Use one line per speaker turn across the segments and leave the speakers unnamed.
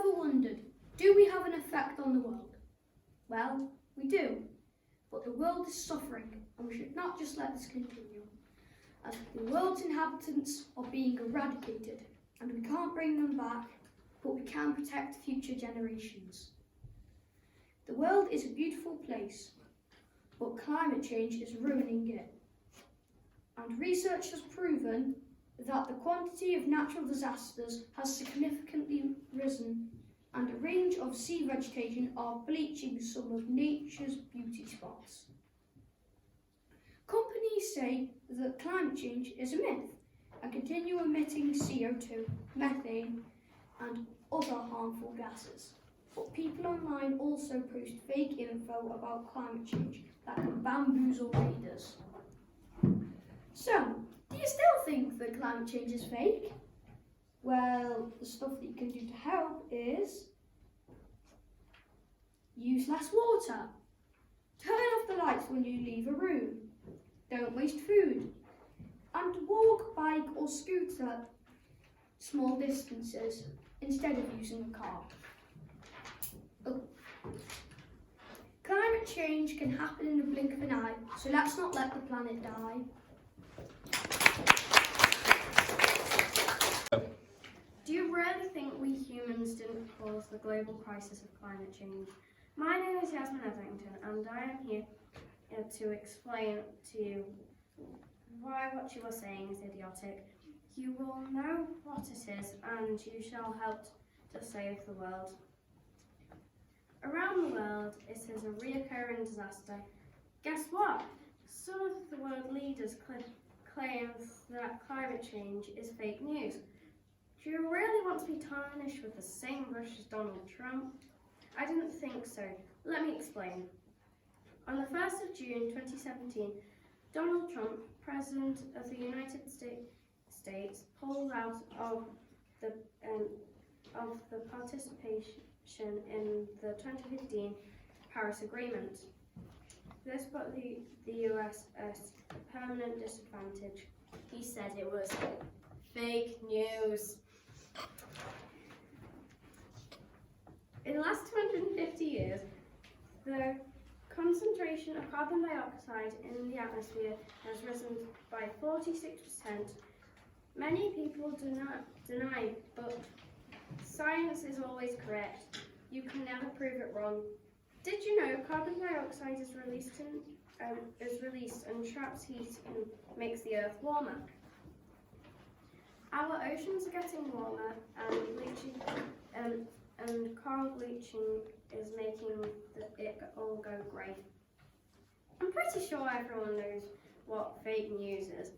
ever wondered, do we have an effect on the world? Well, we do, but the world is suffering and we should not just let this continue, as the world's inhabitants are being eradicated and we can't bring them back, but we can protect future generations. The world is a beautiful place, but climate change is ruining it. And research has proven that the quantity of natural disasters has significantly risen, and a range of sea vegetation are bleaching some of nature's beauty spots. Companies say that climate change is a myth and continue emitting CO2, methane and other harmful gases. But people online also post fake info about climate change that can bamboozle readers. So, do you still think that climate change is fake? Well, the stuff that you can do to help is use less water, turn off the lights when you leave a room, don't waste food, and walk, bike or scooter small distances instead of using a car. Oh. Climate change can happen in the blink of an eye, so let's not let the planet die.
Do you really think we humans didn't cause the global crisis of climate change? My name is Yasmin Etherington and I am here to explain to you why what you are saying is idiotic. You will know what it is and you shall help to save the world. Around the world, it is a reoccurring disaster. Guess what? Some of the world leaders claim that climate change is fake news. Do you really want to be tarnished with the same brush as Donald Trump? I didn't think so. Let me explain. On the 1st of June 2017, Donald Trump, President of the United States, pulled out of the participation in the 2015 Paris Agreement. This put the US at a permanent disadvantage. He said it was fake news. In the last 250 years, the concentration of carbon dioxide in the atmosphere has risen by 46%. Many people deny, but science is always correct. You can never prove it wrong. Did you know carbon dioxide is released and traps heat and makes the earth warmer? Our oceans are getting warmer and coral bleaching is making it all go grey. I'm pretty sure everyone knows what fake news is.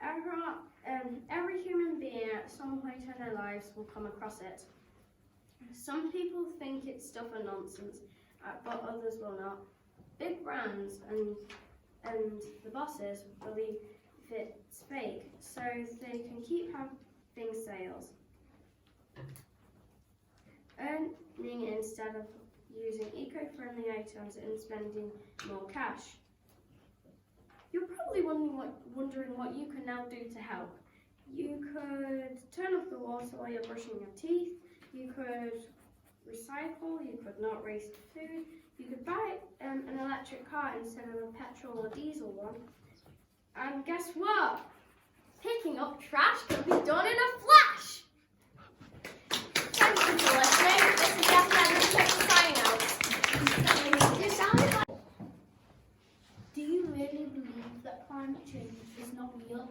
Every human being at some point in their lives will come across it. Some people think it's stuff and nonsense, but others will not. Big brands and the bosses believe it's fake, so they can keep having sales, earning instead of using eco-friendly items and spending more cash. You're probably wondering what you can now do to help. You could turn off the water while you're brushing your teeth, you could recycle, you could not waste food, you could buy an electric car instead of a petrol or diesel one. And guess what? Picking up trash can be done in a flash! Thank you for listening. This is Yasmin signing out.
Do you really believe that climate change is not real?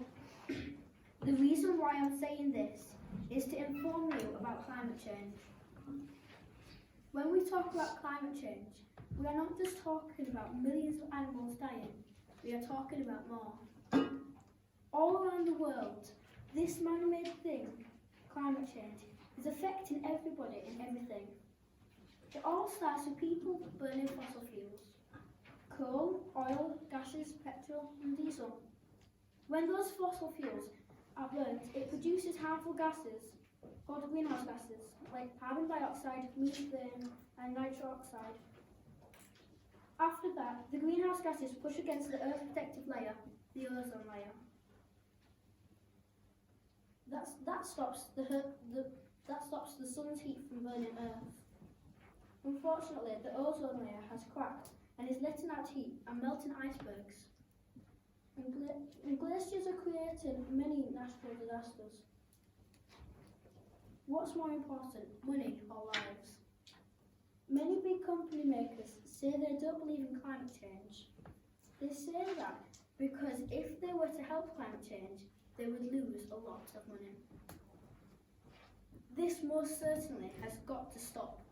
The reason why I'm saying this is to inform you about climate change. When we talk about climate change, we are not just talking about millions of animals dying, we are talking about more. All around the world, this man-made thing, climate change, is affecting everybody and everything. It all starts with people burning fossil fuels. Coal, oil, gases, petrol and diesel. When those fossil fuels are burnt, it produces harmful gases called greenhouse gases, like carbon dioxide, methane and nitrous oxide. After that, the greenhouse gases push against the Earth's protective layer, the ozone layer. That stops the that stops the sun's heat from burning Earth. Unfortunately, the ozone layer has cracked and is letting out heat and melting icebergs. And glaciers are creating many natural disasters. What's more important, money or lives? Many big company makers say they don't believe in climate change. They say that because if they were to help climate change, they would lose a lot of money. This most certainly has got to stop.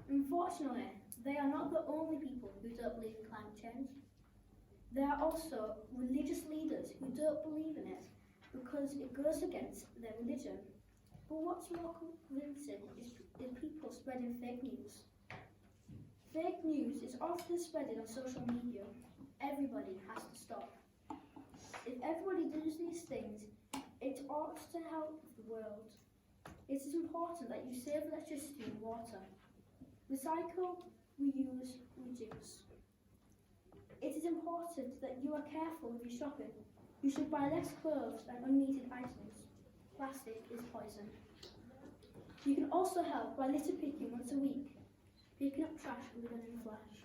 Unfortunately, they are not the only people who don't believe in climate change. There are also religious leaders who don't believe in it because it goes against their religion. But what's more convincing is people spreading fake news. Fake news is often spreaded on social media. Everybody has to stop. If everybody does these things, it ought to help the world. It is important that you save electricity and water. Recycle, reuse, reduce. It is important that you are careful with your shopping. You should buy less clothes and unneeded items. Plastic is poison. You can also help by litter picking once a week. Picking up trash will be done in a flash.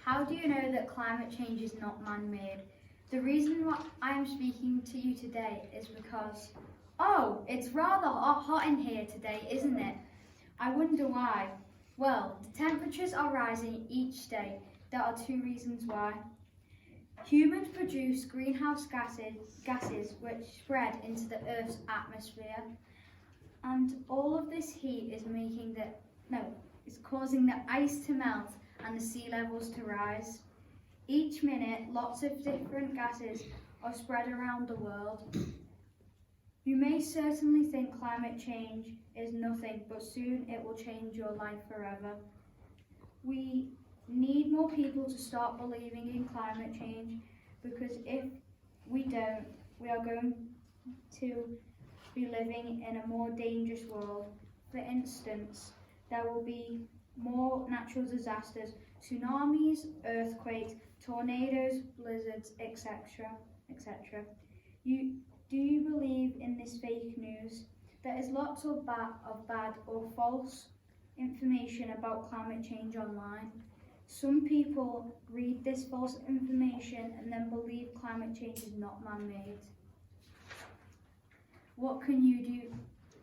How do you know that climate change is not man-made? The reason why I'm speaking to you today is because, it's rather hot in here today, isn't it? I wonder why. Well, the temperatures are rising each day. There are two reasons why. Humans produce greenhouse gases which spread into the Earth's atmosphere, and all of this heat is causing the ice to melt and the sea levels to rise. Each minute, lots of different gases are spread around the world. You may certainly think climate change is nothing, but soon it will change your life forever. We need more people to start believing in climate change, because if we don't, we are going to be living in a more dangerous world. For instance, there will be more natural disasters, tsunamis, earthquakes, tornadoes, blizzards, etc. Do you believe in this fake news? There is lots of bad or false information about climate change online. Some people read this false information and then believe climate change is not man-made. What can you do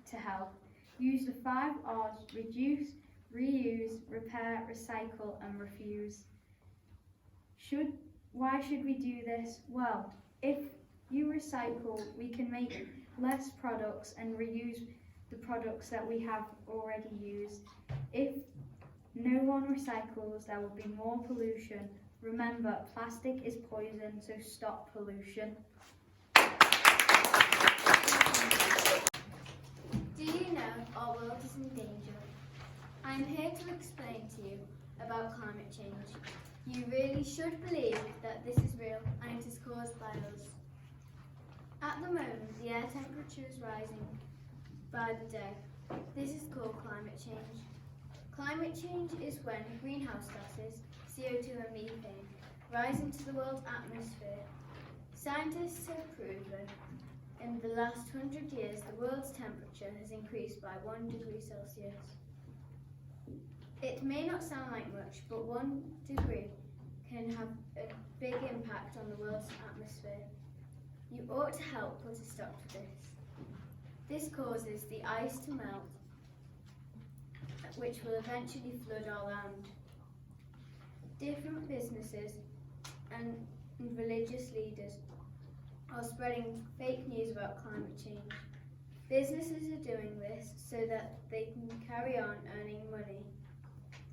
to help? Use the 5 R's: reduce, reuse, repair, recycle and refuse. Why should we do this? Well, if you recycle, we can make less products and reuse the products that we have already used. If no one recycles, there will be more pollution. Remember, plastic is poison, so stop pollution.
Do you know our world is in danger? I am here to explain to you about climate change. You really should believe that this is real and it is caused by us. At the moment, the air temperature is rising by the day. This is called climate change. Climate change is when greenhouse gases, CO2 and methane, rise into the world's atmosphere. Scientists have proven in the last 100 years the world's temperature has increased by 1 degree Celsius. It may not sound like much, but 1 degree can have a big impact on the world's atmosphere. You ought to help put a stop to this. This causes the ice to melt, which will eventually flood our land. Different businesses and religious leaders are spreading fake news about climate change. Businesses are doing this so that they can carry on earning money.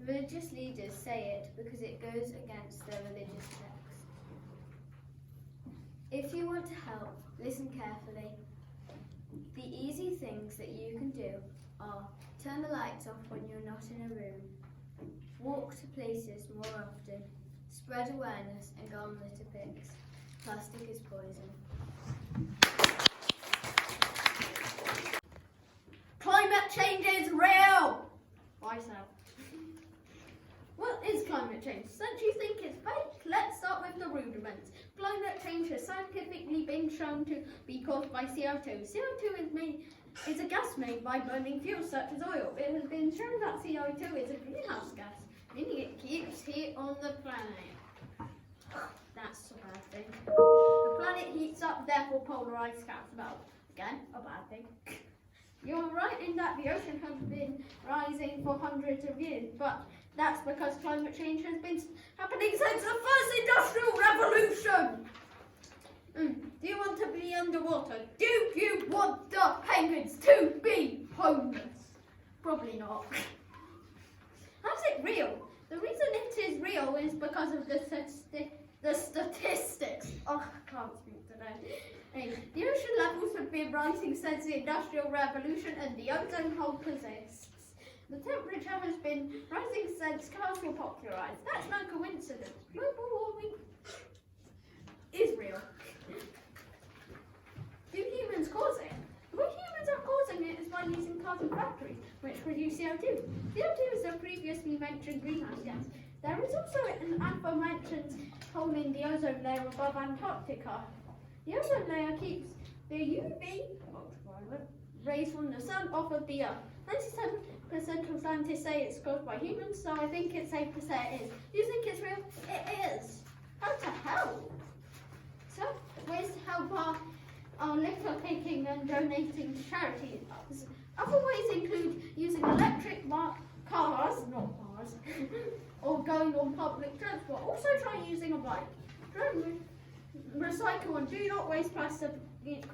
The religious leaders say it because it goes against their religious text. If you want to help, listen carefully. The easy things that you can do are turn the lights off when you're not in a room, walk to places more often, spread awareness and go on litter picks. Plastic is poison.
Climate change is real! Why so? What is climate change? Since you think it's fake, let's start with the rudiments. Climate change has scientifically been been shown to be caused by CO2. CO2 is a gas made by burning fuels such as oil. It has been shown that CO2 is a greenhouse gas, meaning it keeps heat on the planet. That's a bad thing. The planet heats up, therefore polarized gas melt. Again, a bad thing. You're right in that the ocean has been rising for hundreds of years, but that's because climate change has been happening since the first industrial revolution. Do you want to be underwater? Do you want the penguins to be homeless? Probably not. How's it real? The reason it is real is because of the statistics. Oh, I can't speak today. The ocean levels have been rising since the Industrial Revolution and the ozone hole persists. The temperature has been rising since cars were popularised. That's no coincidence. Global warming is real. Do humans cause it? The way humans are causing it is by using cars and factories, which produce CO2. CO2 is a previously mentioned greenhouse gas. There is also an aforementioned hole in the ozone layer above Antarctica. The ozone layer keeps the UV ultraviolet rays from the sun off of the Earth. 97% of scientists say it's caused by humans, so I think it's safe to say it is. Do you think it's real? It is. How to help? So, ways to help are litter picking and donating to charities. Other ways include using electric cars, not cars, or going on public transport. Also try using a bike. Recycle and do not waste plastic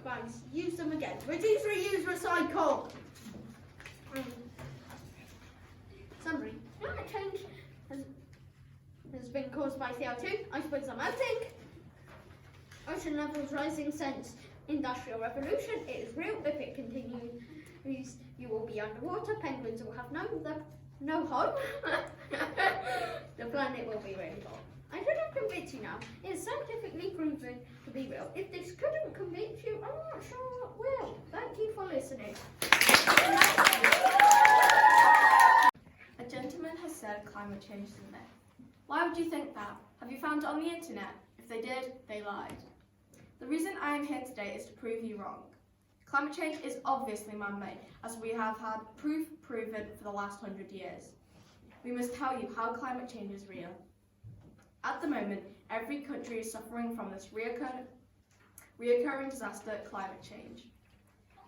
bags. Use them again. Reduce, reuse, recycle. Summary. Climate change has been caused by CO2. Icebergs are melting. Ocean levels rising since Industrial Revolution. It is real. If it continues, you will be underwater. Penguins will have no home. The planet will be really hot. I should have convinced you now. It's scientifically proven to be real. If this couldn't convince you, I'm not sure what will. Thank you for listening.
A gentleman has said climate change is a myth. Why would you think that? Have you found it on the internet? If they did, they lied. The reason I am here today is to prove you wrong. Climate change is obviously man-made, as we have had proof proven for the last 100 years. We must tell you how climate change is real. At the moment, every country is suffering from this reoccurring disaster, climate change.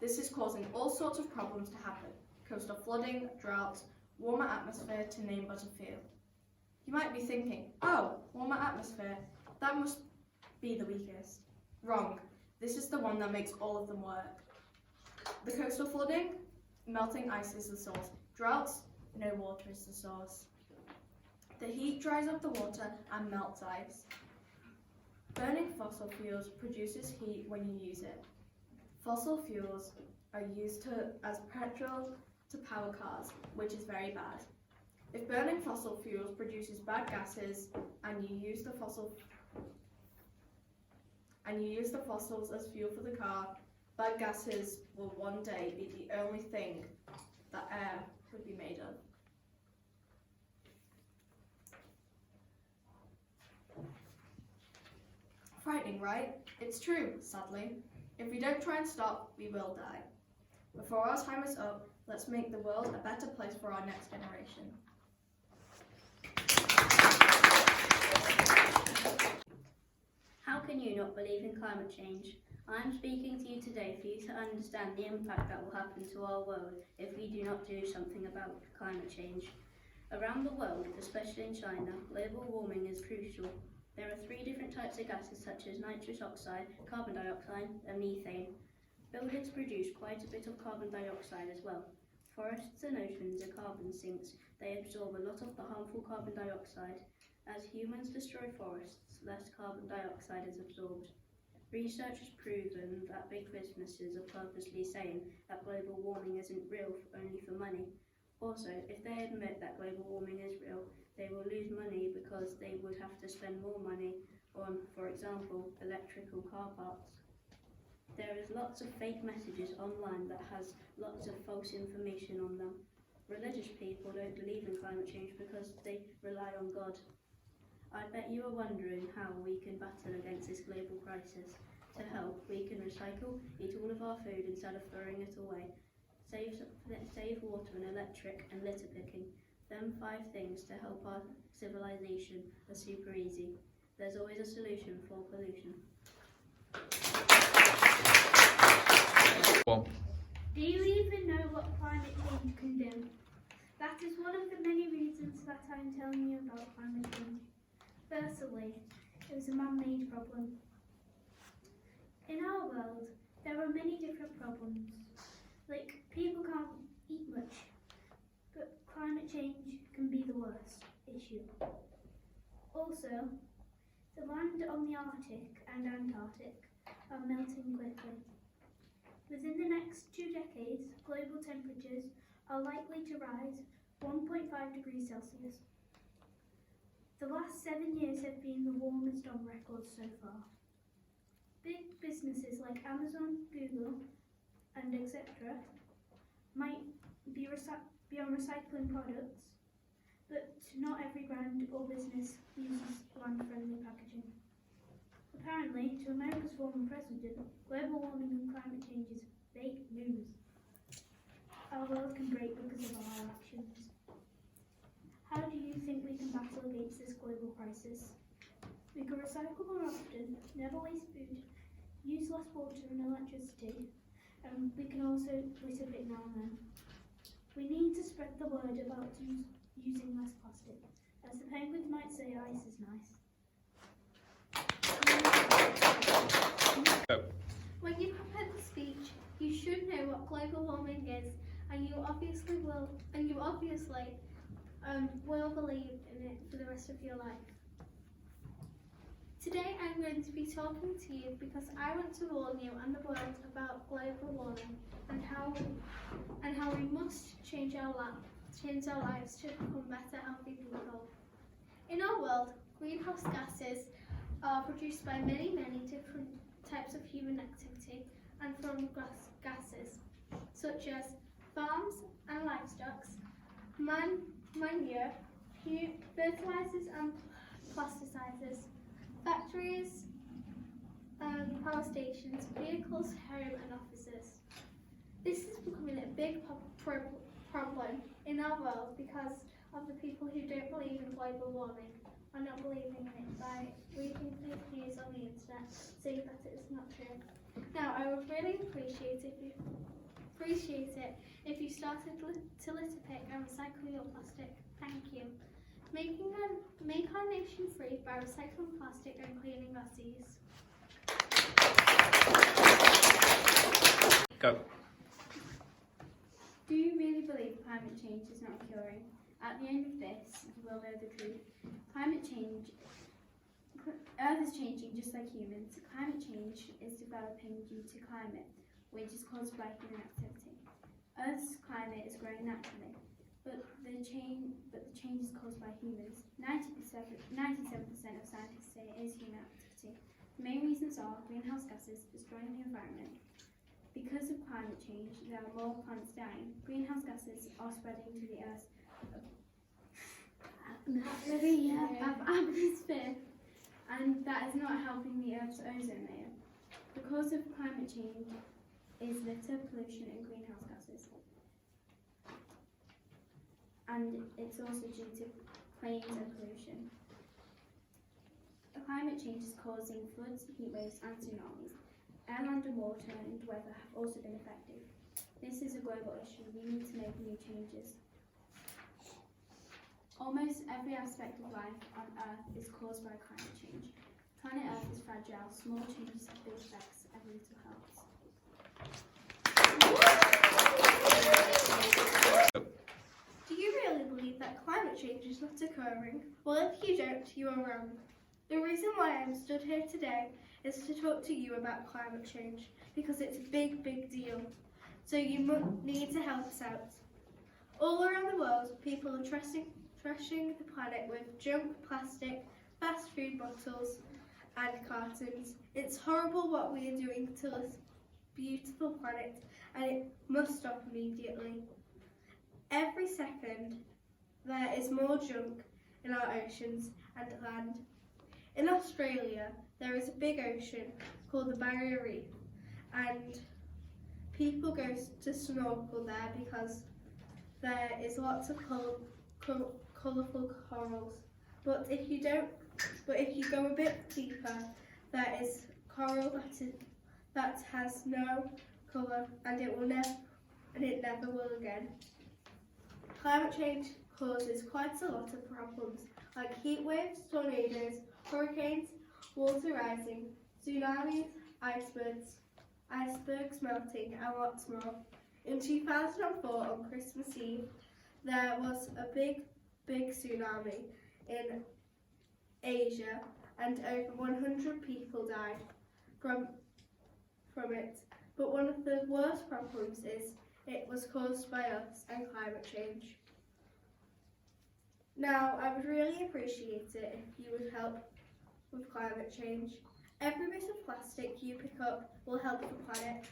This is causing all sorts of problems to happen: coastal flooding, droughts, warmer atmosphere, to name but a few. You might be thinking, oh, warmer atmosphere, that must be the weakest. Wrong. This is the one that makes all of them work. The coastal flooding, melting ice is the source. Droughts, no water is the source. The heat dries up the water and melts ice. Burning fossil fuels produces heat when you use it. Fossil fuels are used as petrol to power cars, which is very bad. If burning fossil fuels produces bad gases and you use the fossils as fuel for the car, bad gases will one day be the only thing that air would be made of. Frightening, right? It's true, sadly. If we don't try and stop, we will die. Before our time is up, let's make the world a better place for our next generation.
How can you not believe in climate change? I am speaking to you today for you to understand the impact that will happen to our world if we do not do something about climate change. Around the world, especially in China, global warming is crucial. There are 3 different types of gases such as nitrous oxide, carbon dioxide and methane. Buildings produce quite a bit of carbon dioxide as well. Forests and oceans are carbon sinks. They absorb a lot of the harmful carbon dioxide. As humans destroy forests, less carbon dioxide is absorbed. Research has proven that big businesses are purposely saying that global warming isn't real only for money. Also, if they admit that global warming is real, they will lose money because they would have to spend more money on, for example, electrical car parts. There is lots of fake messages online that has lots of false information on them. Religious people don't believe in climate change because they rely on God. I bet you are wondering how we can battle against this global crisis. To help, we can recycle, eat all of our food instead of throwing it away, save water and electric and litter picking. Them 5 things to help our civilization are super easy. There's always a solution for pollution.
Do you even know what climate change can do? That is one of the many reasons that I'm telling you about climate change. Firstly, it is a man-made problem. In our world, there are many different problems. Like, people can't eat much, but climate change can be the worst issue. Also, the land on the Arctic and Antarctic are melting quickly. Within the next 2 decades, global temperatures are likely to rise 1.5 degrees Celsius. The last 7 years have been the warmest on record so far. Big businesses like Amazon, Google, and etc. might be on recycling products, but not every brand or business uses land-friendly packaging. Apparently, to America's former president, global warming and climate change is fake news. Our world can break because of our actions. How do you think we can battle against this global crisis? We can recycle more often, never waste food, use less water and electricity, and we can also litter it now and then. We need to spread the word about using less plastic. As the penguins might say, ice is nice.
When you prepare the speech, you should know what global warming is, and you obviously will believe in it for the rest of your life. Today I'm going to be talking to you because I want to warn you and the world about global warming and how we must change our lives to become better, healthy people. In our world, greenhouse gases are produced by many different types of human activity and from gases, such as farms and livestock, manure, fertilizers and plasticizers, factories, power stations, vehicles, home and offices. This is becoming a big problem in our world because of the people who don't believe in global warming are not believing in it by reading fake news on the internet saying that it is not true. Now, I would really appreciate it if you started to litter pick and recycle your plastic. Thank you. Make our nation free by recycling plastic and cleaning our seas.
Go.
Do you really believe climate change is not occurring? At the end of this, you will know the truth. Earth is changing just like humans. Climate change is developing due to climate, which is caused by human activity. Earth's climate is growing naturally, but the change is caused by humans. 97% of scientists say it is human activity. The main reasons are greenhouse gases destroying the environment. Because of climate change, there are more plants dying. Greenhouse gases are spreading to the Earth's atmosphere, and that is not helping the Earth's ozone layer. The cause of climate change is litter, pollution and greenhouse gases. And it's also due to planes and pollution. Climate change is causing floods, heat waves and tsunamis. Air, land and water and weather have also been affected. This is a global issue. We need to make new changes. Almost every aspect of life on Earth is caused by climate change. Planet Earth is fragile. Small changes have big effects. Every little helps.
Do you really believe that climate change is not occurring? Well, if you don't, you are wrong. The reason why I'm stood here today is to talk to you about climate change because it's a big deal. So you need to help us out. All around the world, people are trashing the planet with junk, plastic, fast food bottles and cartons. It's horrible what we are doing to this beautiful planet and it must stop immediately. Every second there is more junk in our oceans and land. In Australia, there is a big ocean called the Barrier Reef, and people go to snorkel there because there is lots of colourful corals. But if you go a bit deeper, there is coral that has no colour, and it never will again. Climate change causes quite a lot of problems like heat waves, tornadoes, hurricanes, water rising, tsunamis, icebergs melting, and lots more. In 2004, on Christmas Eve, there was a big tsunami in Asia, and over 100 people died from it. But one of the worst problems is it was caused by us and climate change. Now, I would really appreciate it if you would help with climate change. Every bit of plastic you pick up will help the planet.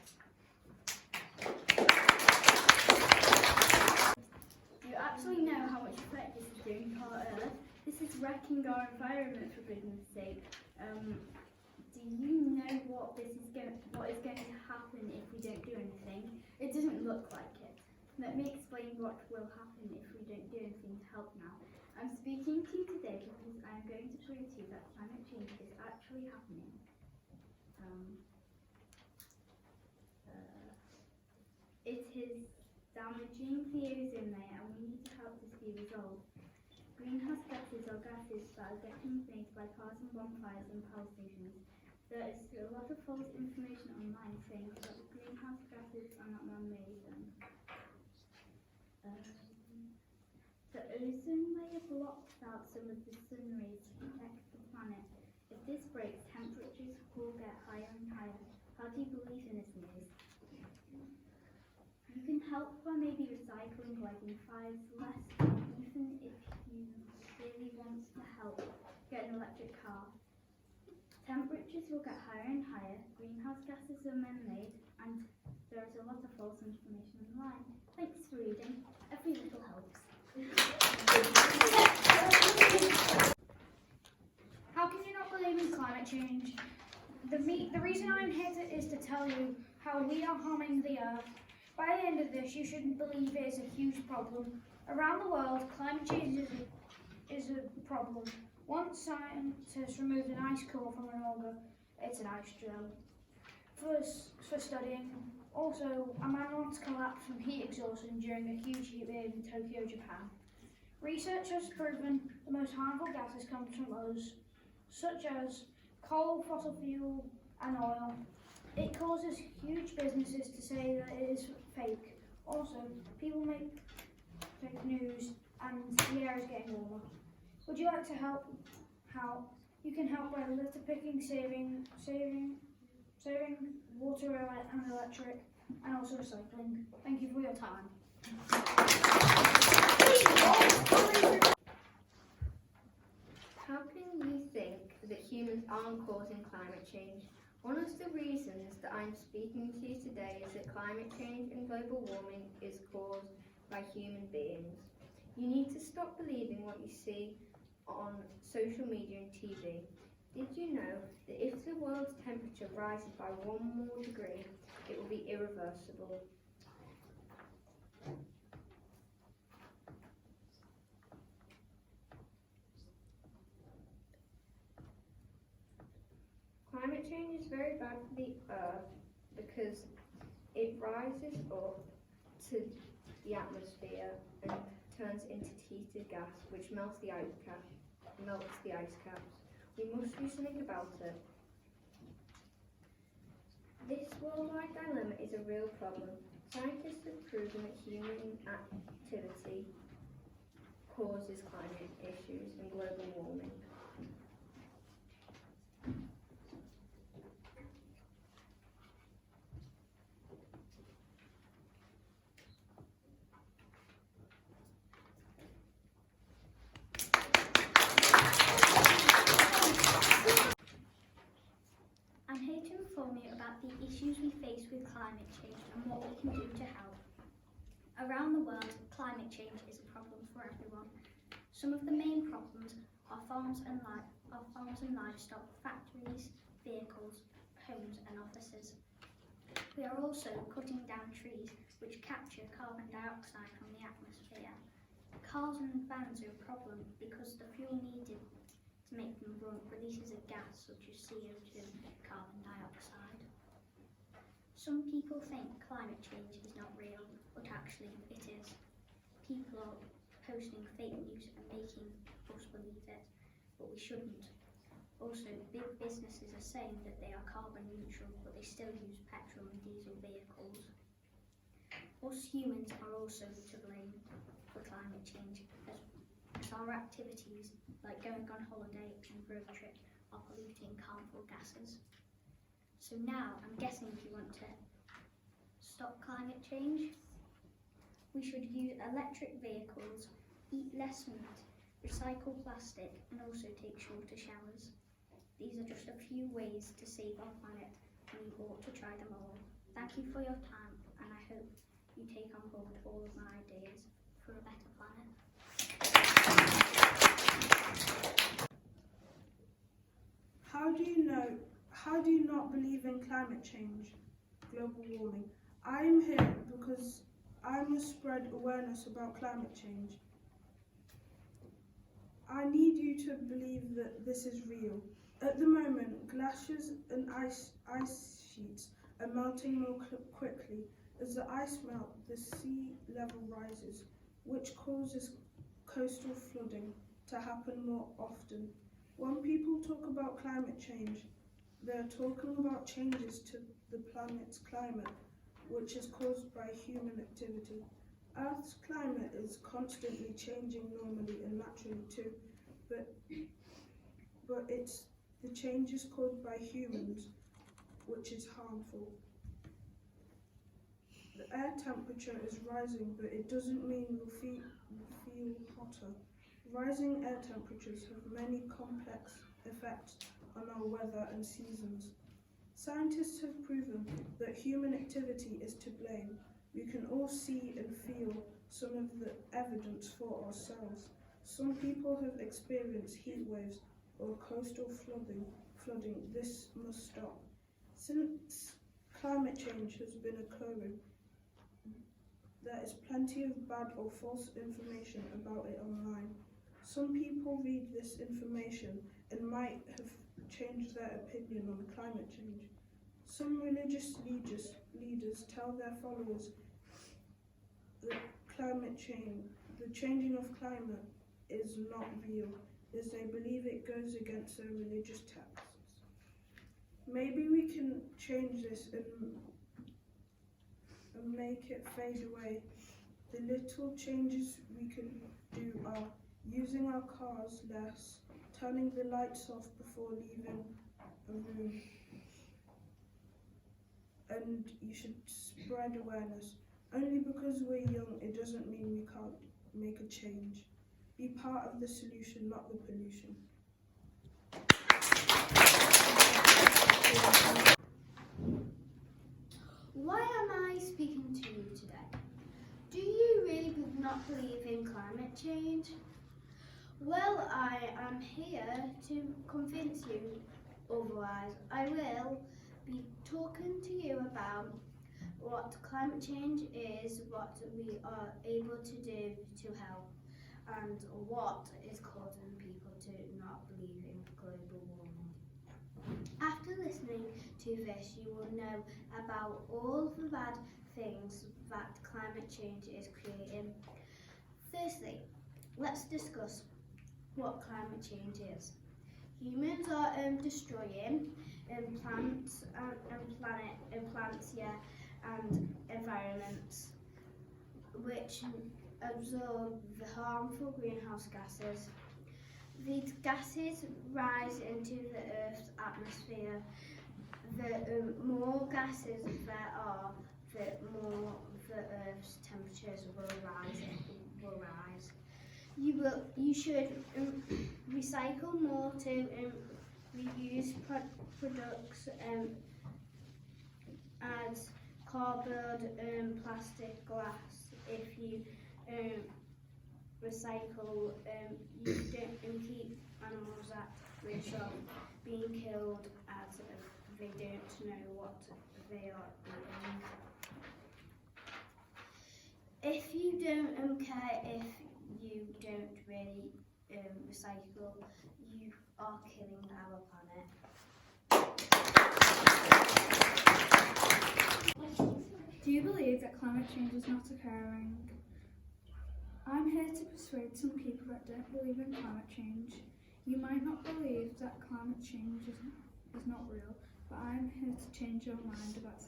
Do you actually know how much effect this is doing to our Earth? This is wrecking our environment, for goodness sake. Do you know what is going to happen if we don't do anything? It doesn't look like it. Let me explain what will happen if we don't do anything to help now. I'm speaking to you today because I'm going to prove to you that climate change is actually happening. It is damaging the ozone layer, and we need to help this be resolved. Greenhouse gases are gases that are getting made by cars and bonfires and power stations. There is a lot of false information online saying that greenhouse gases are not man-made. The ozone layer blocks out some of the sun rays to protect the planet. If this breaks, temperatures will get higher and higher. How do you believe in this news? You can help by maybe recycling, lighting fires less, even if you really want to help get an electric car. Temperatures will get higher and higher, greenhouse gases are man-made, and there is a lot of false information online. Thanks for reading. Every little helps. How can you not believe in climate change? The reason I'm here is to tell you how we are harming the Earth. By the end of this, you shouldn't believe it is a huge problem. Around the world, climate change is a problem. Once scientists removed an ice core from an auger, it's an ice drill, for studying. Also, a man once collapsed from heat exhaustion during a huge heat wave in Tokyo, Japan. Research has proven the most harmful gases come from us, such as coal, fossil fuel, and oil. It causes huge businesses to say that it is fake. Also, people make fake news and the air is getting warmer. Would you like to help? How? You can help by litter picking, saving water and electric, and also recycling. Thank you for your time.
How can you think that humans aren't causing climate change? One of the reasons that I'm speaking to you today is that climate change and global warming is caused by human beings. You need to stop believing what you see on social media and TV. Did you know that if the world's temperature rises by 1 more degree, it will be irreversible? Climate change is very bad for the Earth because it rises up to the atmosphere and turns into heated gas, which melts the ice caps. We must do something about it. This worldwide dilemma is a real problem. Scientists have proven that human activity causes climate issues and global warming.
I'm here to inform you about the issues we face with climate change and what we can do to help. Around the world, climate change is a problem for everyone. Some of the main problems are farms and
of farms and livestock, factories, vehicles, homes and offices. We are also cutting down trees which capture carbon dioxide from the atmosphere. Cars and vans are a problem because the fuel needed to make them run releases a gas such as CO2, carbon dioxide. Some people think climate change is not real, but actually it is. People are posting fake news and making us believe it, but we shouldn't. Also, big businesses are saying that they are carbon neutral, but they still use petrol and diesel vehicles. Us humans are also to blame for climate change, as our activities, like going on holiday and road trip, are polluting harmful gases. So now, I'm guessing you want to stop climate change? We should use electric vehicles, eat less meat, recycle plastic, and also take shorter showers. These are just a few ways to save our planet, and you ought to try them all. Thank you for your time, and I hope you take on board all of my ideas for a better planet.
How do you not believe in climate change, global warming? I am here because I must spread awareness about climate change. I need you to believe that this is real. At the moment, glaciers and ice sheets are melting more quickly. As the ice melts, the sea level rises, which causes coastal flooding to happen more often. When people talk about climate change, they are talking about changes to the planet's climate, which is caused by human activity. Earth's climate is constantly changing normally and naturally too, but it's the changes caused by humans which is harmful. The air temperature is rising, but it doesn't mean we'll feel hotter. Rising air temperatures have many complex effects on our weather and seasons. Scientists have proven that human activity is to blame. We can all see and feel some of the evidence for ourselves. Some people have experienced heat waves or coastal flooding. This must stop. Since climate change has been occurring, there is plenty of bad or false information about it online. Some people read this information and might have changed their opinion on climate change. Some religious leaders tell their followers that the changing of climate is not real, as they believe it goes against their religious texts. Maybe we can change this and make it fade away. The little changes we can do are using our cars less, turning the lights off before leaving a room. And you should spread awareness. Only because we're young, it doesn't mean we can't make a change. Be part of the solution, not the pollution.
Why am I speaking to you today? Do you really not believe in climate change? Well, I am here to convince you otherwise. I will be talking to you about what climate change is, what we are able to do to help, and what is causing people to not believe in global warming. After listening to this, you will know about all the bad things that climate change is creating. Firstly, let's discuss what climate change is. Humans are destroying plants and environments, which absorb the harmful greenhouse gases. These gases rise into the Earth's atmosphere. The more gases there are, the more the Earth's temperatures will rise. You should recycle more to reuse products as cardboard, plastic, glass. If you recycle, you don't keep animals at
which are being killed as they don't know what they are eating. If you don't care if you don't really recycle, you are killing our planet.
Do you believe that climate change is not occurring? I'm here to persuade some people that don't believe in climate change. You might not believe that climate change is not real, but I'm here to change your mind about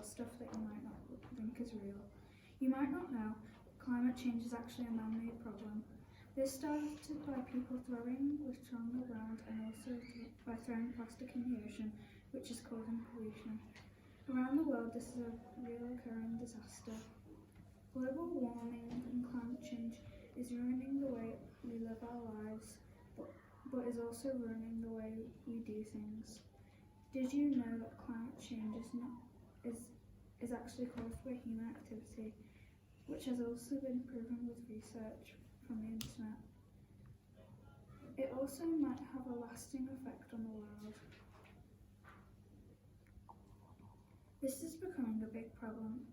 stuff that you might not think is real. You might not know that climate change is actually a man-made problem. This started by people throwing litter on the ground and also by throwing plastic in the ocean, which is causing pollution. Around the world, this is a real occurring disaster. Global warming and climate change is ruining the way we live our lives, but is also ruining the way we do things. Did you know that climate change is actually caused by human activity, which has also been proven with research from the internet? It also might have a lasting effect on the world. This is becoming a big problem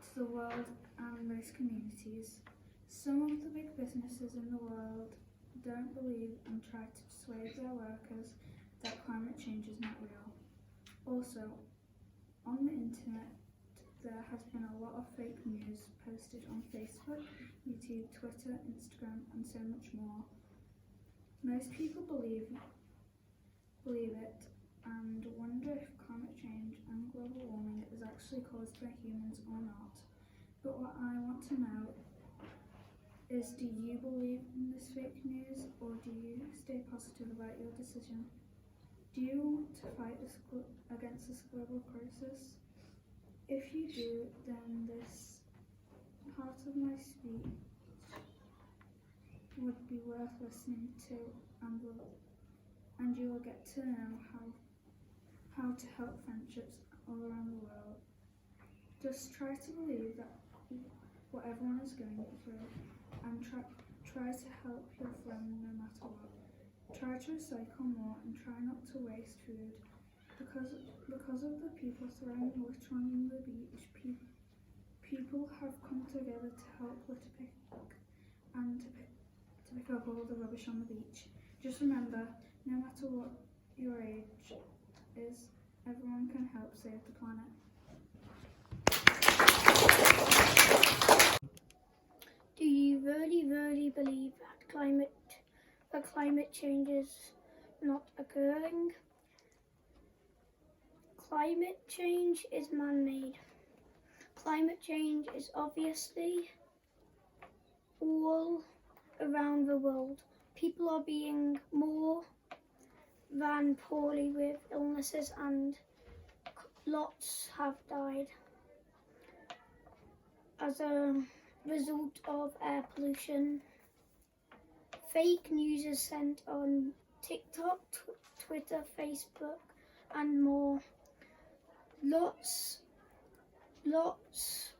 to the world and most communities. Some of the big businesses in the world don't believe and try to persuade their workers that climate change is not real. Also, on the internet, there has been a lot of fake news posted on Facebook, YouTube, Twitter, Instagram, and so much more. Most people believe it and wonder if climate change and global warming is actually caused by humans or not. But what I want to know is, do you believe in this fake news, or do you stay positive about your decision? Do you want to fight against this global crisis? If you do, then this part of my speech would be worth listening to, and you will get to know how to help friendships all around the world. Just try to believe that what everyone is going through, and try to help your friend no matter what. Try to recycle more and try not to waste food. Because of the people throwing litter on the beach, people have come together to help litter pick and to pick up all the rubbish on the beach. Just remember, no matter what your age is, everyone can help save the planet.
Do you really believe that climate change is not occurring? Climate change is man-made. Climate change is obviously all around the world. People are being more than poorly with illnesses, and lots have died as a result of air pollution. Fake news is sent on TikTok, Twitter, Facebook, and more. Lots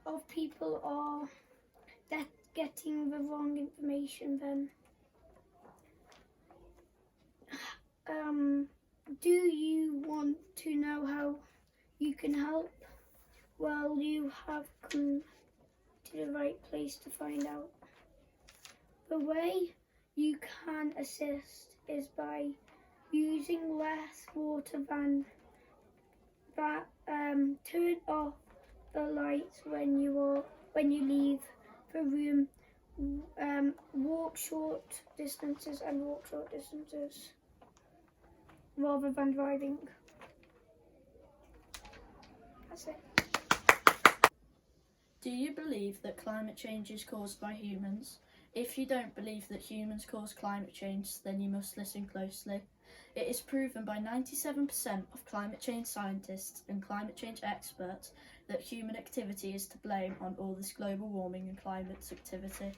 of people are getting the wrong information then. Do you want to know how you can help? Well, you have come to the right place to find out. The way you can assist is by using less water than that. Turn off the lights when you leave the room. Walk short distances rather than driving. That's it.
Do you believe that climate change is caused by humans? If you don't believe that humans cause climate change, then you must listen closely. It is proven by 97% of climate change scientists and climate change experts that human activity is to blame on all this global warming and climate activity.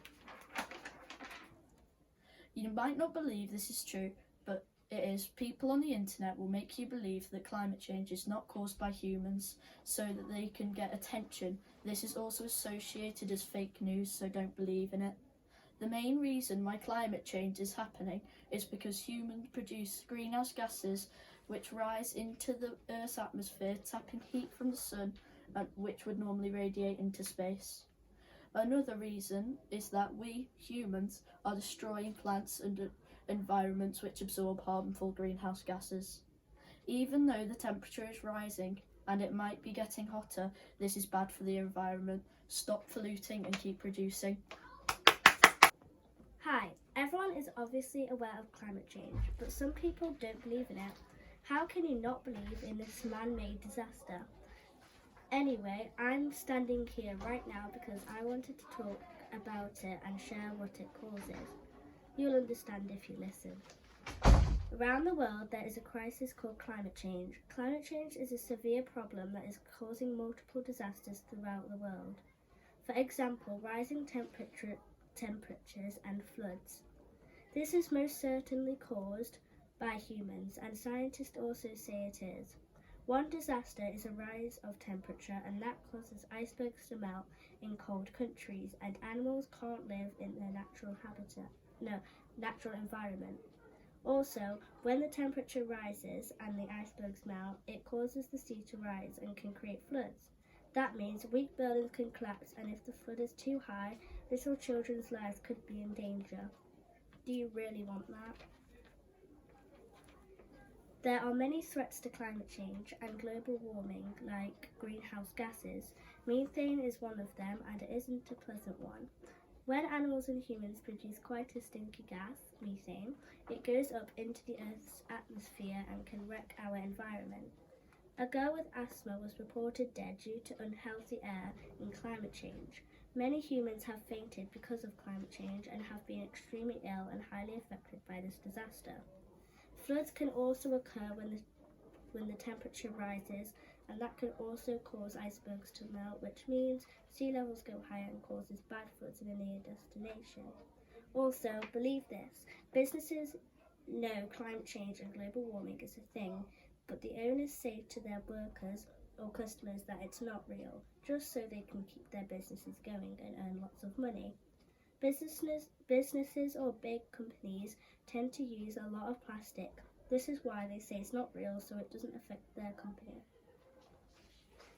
You might not believe this is true, but it is. People on the internet will make you believe that climate change is not caused by humans so that they can get attention. This is also associated as fake news, so don't believe in it. The main reason why climate change is happening is because humans produce greenhouse gases which rise into the Earth's atmosphere, tapping heat from the sun, which would normally radiate into space. Another reason is that we, humans, are destroying plants and environments which absorb harmful greenhouse gases. Even though the temperature is rising and it might be getting hotter, this is bad for the environment. Stop polluting and keep producing.
Hi, everyone is obviously aware of climate change, but some people don't believe in it. How can you not believe in this man-made disaster? Anyway, I'm standing here right now because I wanted to talk about it and share what it causes. You'll understand if you listen. Around the world, there is a crisis called climate change. Climate change is a severe problem that is causing multiple disasters throughout the world. For example, rising temperatures and floods. This is most certainly caused by humans, and scientists also say it is. One disaster is a rise of temperature, and that causes icebergs to melt in cold countries, and animals can't live in their natural environment. Also, when the temperature rises and the icebergs melt, it causes the sea to rise and can create floods. That means weak buildings can collapse, and if the flood is too high, little children's lives could be in danger. Do you really want that? There are many threats to climate change and global warming, like greenhouse gases. Methane is one of them, and it isn't a pleasant one. When animals and humans produce quite a stinky gas, methane, it goes up into the Earth's atmosphere and can wreck our environment. A girl with asthma was reported dead due to unhealthy air and climate change. Many humans have fainted because of climate change and have been extremely ill and highly affected by this disaster. Floods can also occur when the temperature rises, and that can also cause icebergs to melt, which means sea levels go higher and causes bad floods in a near destination. Also, believe this, businesses know climate change and global warming is a thing, but the owners say to their workers or customers that it's not real, just so they can keep their businesses going and earn lots of money. Businesses or big companies tend to use a lot of plastic. This is why they say it's not real, so it doesn't affect their company.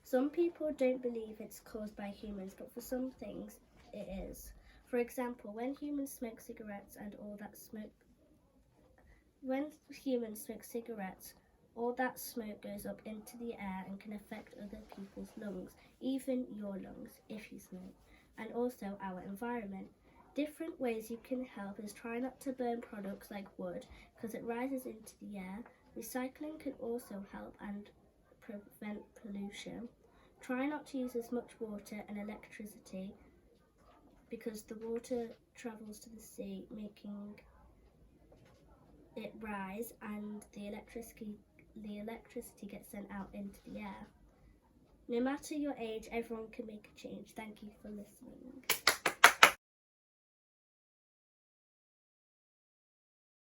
Some people don't believe it's caused by humans, but for some things it is. For example, when humans smoke cigarettes, all that smoke goes up into the air and can affect other people's lungs, even your lungs if you smoke, and also our environment. Different ways you can help is try not to burn products like wood because it rises into the air. Recycling can also help and prevent pollution. Try not to use as much water and electricity because the water travels to the sea, making it rise, and the electricity gets sent out into the air. No matter your age, everyone can make a change. Thank you for listening.